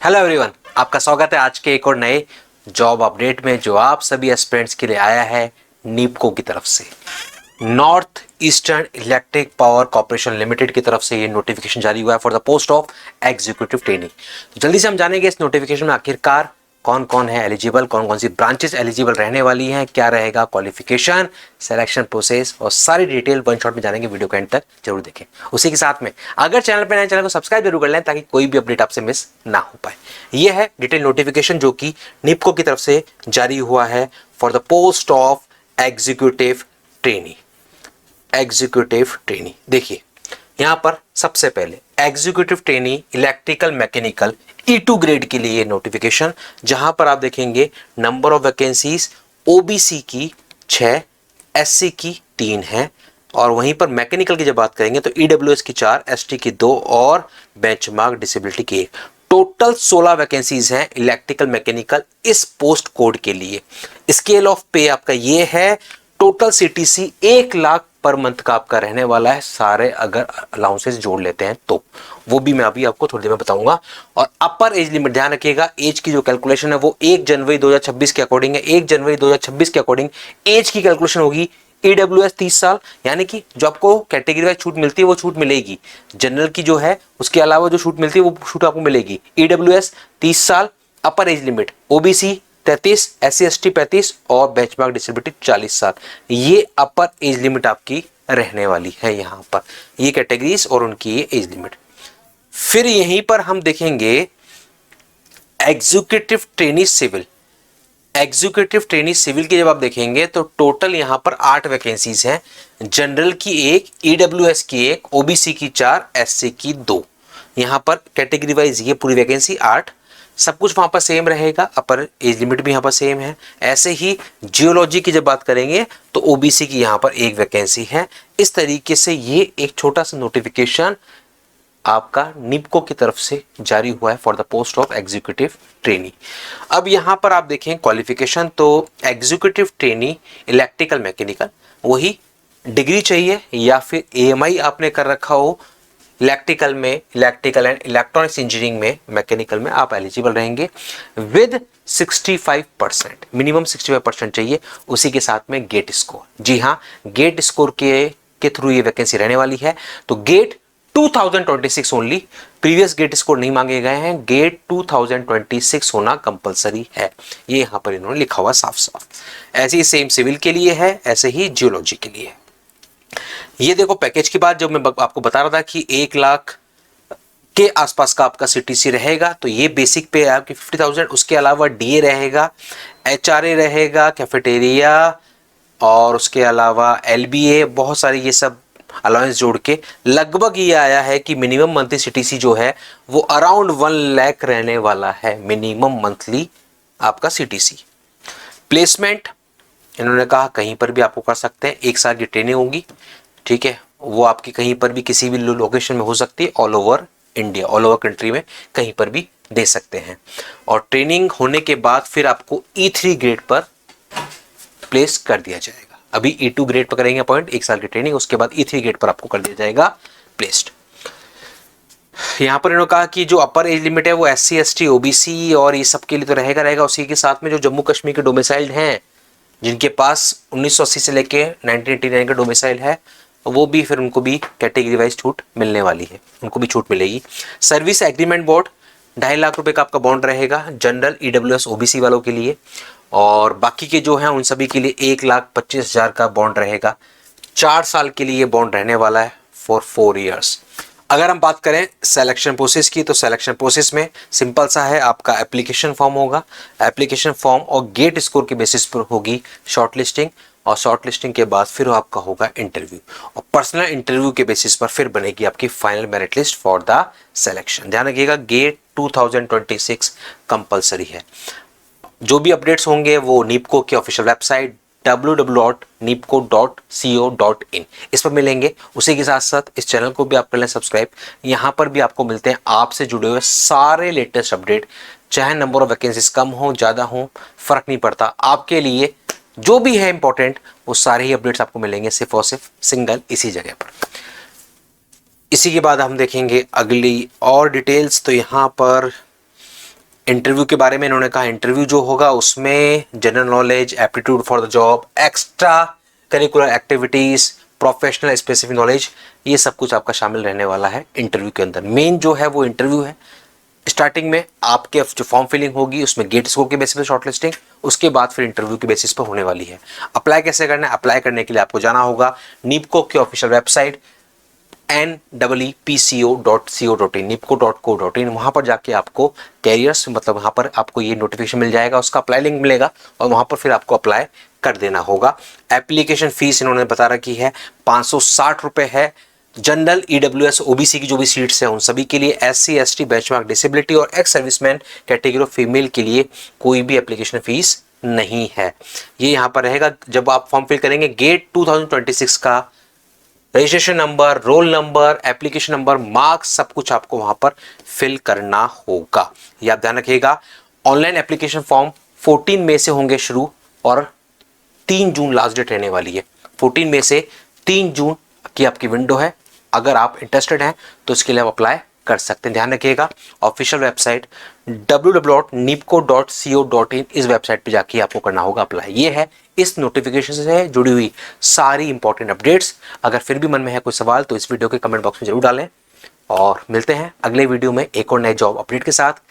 Hello everyone, आपका स्वागत है आज के एक और नए जॉब अपडेट में जो आप सभी एस्पिरेंट्स के लिए आया है नीपको की तरफ से। North eastern electric power corporation limited की तरफ से ये नोटिफिकेशन जारी हुआ है for the post of executive trainee. तो जल्दी से हम जानेंगे इस नोटिफिकेशन में आखिरकार कौन कौन है एलिजिबल, कौन कौन सी ब्रांचेस एलिजिबल रहने वाली हैं, क्या रहेगा क्वालिफिकेशन, सिलेक्शन प्रोसेस और सारी डिटेल वन शॉट में जानेंगे। वीडियो के एंड तक जरूर देखें। उसी के साथ में अगर चैनल पर नए, चैनल को सब्सक्राइब जरूर कर लें ताकि कोई भी अपडेट आपसे मिस ना हो पाए। यह है डिटेल नोटिफिकेशन जो कि निपको की तरफ से जारी हुआ है for the post of executive trainee. Executive trainee देखिए यहां पर सबसे पहले executive trainee electrical mechanical E2 grade के लिए नोटिफिकेशन, जहां पर आप देखेंगे नंबर ऑफ वैकेंसीज ओबीसी की 6, एससी की 3 है और वहीं पर मैकेनिकल की जब बात करेंगे तो ईडब्ल्यूएस की 4, एसटी की 2 और बेंचमार्क डिसेबिलिटी की 1। टोटल 16 वैकेंसीज हैं इलेक्ट्रिकल मैकेनिकल इस पोस्ट कोड के लिए। स्केल ऑफ पे आपका ये है, total CTC 1 lakh per month का आपका रहने वाला है, सारे अगर अलाउंसेस जोड़ लेते हैं तो वो भी मैं अभी आपको थोड़ी देर में बताऊंगा। और अपर एज लिमिट ध्यान रखिएगा, एज की जो कैलकुलेशन है वो 1 जनवरी 2026 के अकॉर्डिंग है। 1 जनवरी 2026 के अकॉर्डिंग एज की कैलकुलेशन होगी। ईडब्ल्यूएस 30 साल, यानी कि जो आपको कैटेगरी वाइज छूट मिलती है वो छूट मिलेगी। जनरल की जो है उसके अलावा जो छूट मिलती है वो छूट आपको मिलेगी। ईडब्ल्यूएस 30 साल, अपर age limit OBC 33, SC ST 35 और बेंचमार्क डिसेबिलिटी 40 साल। ये अपर एज लिमिट आपकी रहने वाली है यहां पर, ये कैटेगरीज और उनकी ये एज लिमिट। फिर यहीं पर हम देखेंगे executive trainee civil. Executive trainee civil की जब आप देखेंगे तो टोटल यहां पर 8 वैकेंसीज हैं। जनरल की 1, ईडब्ल्यूएस की 1, ओबीसी की 4, एससी की 2। यहां पर कैटेगरी वाइज ये पूरी वैकेंसी 8, सब कुछ वहां पर सेम रहेगा। अपर एज लिमिट भी यहां पर सेम है। ऐसे ही जियोलॉजी की जब बात करेंगे तो ओबीसी की यहां पर 1 वैकेंसी है। इस तरीके से ये एक छोटा सा नोटिफिकेशन आपका निपको की तरफ से जारी हुआ है for the post of executive trainee. अब यहां पर आप देखें क्वालिफिकेशन, तो एग्जीक्यूटिव ट्रेनी इलेक्ट्रिकल मैकेनिकल वही डिग्री चाहिए या फिर एएमआई आपने कर रखा हो इलेक्ट्रिकल में, इलेक्ट्रिकल एंड इलेक्ट्रॉनिक्स इंजीनियरिंग में, मैकेनिकल में आप एलिजिबल रहेंगे विद 65%, मिनिमम 65% चाहिए। उसी के साथ में गेट स्कोर, जी हाँ गेट स्कोर के थ्रू ये वैकेंसी रहने वाली है। तो GATE 2026 only, previous GATE score नहीं मांगे गए हैं। गेट 2026 होना कंपलसरी है, ये यहां पर इन्होंने लिखा हुआ साफ साफ। ऐसे ही सेम सिविल के लिए है, ऐसे ही जियोलॉजी के लिए है। ये देखो पैकेज की बात, जब मैं आपको बता रहा था कि 1 लाख के आसपास का आपका सीटीसी रहेगा, तो ये बेसिक पे आपकी 50,000, उसके अलावा डीए रहेगा, एचआरए रहेगा, कैफेटेरिया और उसके अलावा एलबीए, बहुत सारी ये सब अलाउंस जोड़ के लगभग ये आया है कि मिनिमम मंथली सीटीसी जो है वो अराउंड 1 लाख रहने वाला है, मिनिमम मंथली आपका सीटीसी। प्लेसमेंट इन्होंने कहा कहीं पर भी आपको कर सकते हैं, 1 साल की ट्रेनिंग होगी, ठीक है, वो आपकी कहीं पर भी किसी भी लोकेशन में हो सकती है, all over India, all over country में कहीं पर भी दे सकते हैं। और ट्रेनिंग होने के बाद फिर आपको E3 ग्रेड पर प्लेस कर दिया जाएगा। अभी E2 ग्रेड पर करेंगे अपॉइंट, 1 साल की ट्रेनिंग, उसके बाद E3 ग्रेड पर आपको कर दिया जाएगा प्लेस्ड। यहां पर इन्होंने कहा कि जो अपर एज लिमिट है वो एससी एसटी ओबीसी और ये सब के लिए तो रहेगा। उसी के साथ में जो जम्मू कश्मीर के डोमिसाइल्ड हैं, जिनके पास 1980 से लेके 1989 का डोमिसाइल है, वो भी फिर उनको भी कैटेगरी वाइज छूट मिलने वाली है, उनको भी छूट मिलेगी। सर्विस एग्रीमेंट बॉन्ड 2.5 लाख रुपए का आपका बॉन्ड रहेगा जनरल ईडब्ल्यूएस ओबीसी वालों के लिए, और बाकी के जो हैं उन सभी के लिए 1,25,000 का बॉन्ड रहेगा। 4 साल के लिए बॉन्ड रहने वाला है फॉर 4 ईयर्स। अगर हम बात करें सिलेक्शन प्रोसेस की, तो सिलेक्शन प्रोसेस में सिंपल सा है, आपका एप्लीकेशन फॉर्म होगा, एप्लीकेशन फॉर्म और गेट स्कोर के बेसिस पर होगी शॉर्टलिस्टिंग, और शॉर्टलिस्टिंग के बाद फिर आपका होगा इंटरव्यू, और पर्सनल इंटरव्यू के बेसिस पर फिर बनेगी आपकी final merit list for the selection. ध्यान रखिएगा गेट 2026 कंपलसरी है। जो भी अपडेट्स होंगे वो नीपको की ऑफिशियल वेबसाइट www.nipco.co.in इस पर मिलेंगे। उसी के साथ साथ इस चैनल को भी आप कर लें सब्सक्राइब, यहाँ पर भी आपको मिलते हैं आपसे जुड़े हुए सारे लेटेस्ट अपडेट, चाहे नंबर ऑफ वैकेंसीज कम हो ज़्यादा हो फर्क नहीं पड़ता, आपके लिए जो भी है इंपॉर्टेंट वो सारे ही अपडेट्स आपको मिलेंगे सिर्फ और सिर्फ सिंगल इसी जगह पर। इसी के बाद हम देखेंगे अगली और डिटेल्स। तो यहाँ पर इंटरव्यू के बारे में इन्होंने कहा इंटरव्यू जो होगा उसमें general knowledge, aptitude for the job, extra curricular activities, professional specific knowledge, ये सब कुछ आपका शामिल रहने वाला है इंटरव्यू के अंदर। मेन जो है वो इंटरव्यू है। स्टार्टिंग में आपके जो फॉर्म फिलिंग होगी उसमें गेट स्कोर के बेसिस पे शॉर्टलिस्टिंग, उसके बाद फिर इंटरव्यू के बेसिस पर होने वाली है। अप्लाई कैसे करना है? अप्लाई करने के लिए आपको जाना होगा नीपको की ऑफिशियल वेबसाइट neepco.co.in, nipco.co.in। वहां पर जाके आपको कैरियर्स, मतलब वहां पर आपको ये नोटिफिकेशन मिल जाएगा, उसका अप्लाई लिंक मिलेगा और वहां पर फिर आपको अप्लाई कर देना होगा। एप्लीकेशन फीस इन्होंने बता रखी है 560 रुपए है। जनरल, ईडब्ल्यूएस, ओबीसी की जो भी सीट्स हैं उन सभी के लिए, एससी, एसटी, बेंचमार्क, डिसेबिलिटी और एक्स सर्विसमैन कैटेगरी फीमेल के लिए कोई भी एप्लीकेशन फीस नहीं है। ये यहां पर रहेगा जब आप फॉर्म फिल करेंगे। गेट 2026 का registration number, roll number, application number, marks, सब कुछ आपको वहां पर फिल करना होगा। ये आप ध्यान रखिएगा। ऑनलाइन एप्लीकेशन फॉर्म 14 मई से होंगे शुरू और 3 जून लास्ट डेट रहने वाली है। 14 मई से 3 जून की आपकी विंडो है। अगर आप इंटरेस्टेड हैं तो इसके लिए आप अप्लाई कर सकते हैं। ध्यान रखिएगा ऑफिशियल वेबसाइट www.nipco.co.in, इस वेबसाइट पे जाके आपको करना होगा अप्लाई। ये है इस नोटिफिकेशन से जुड़ी हुई सारी इंपॉर्टेंट अपडेट्स। अगर फिर भी मन में है कोई सवाल तो इस वीडियो के कमेंट बॉक्स में जरूर डालें और मिलते हैं अगले वीडियो में एक और नए जॉब अपडेट के साथ।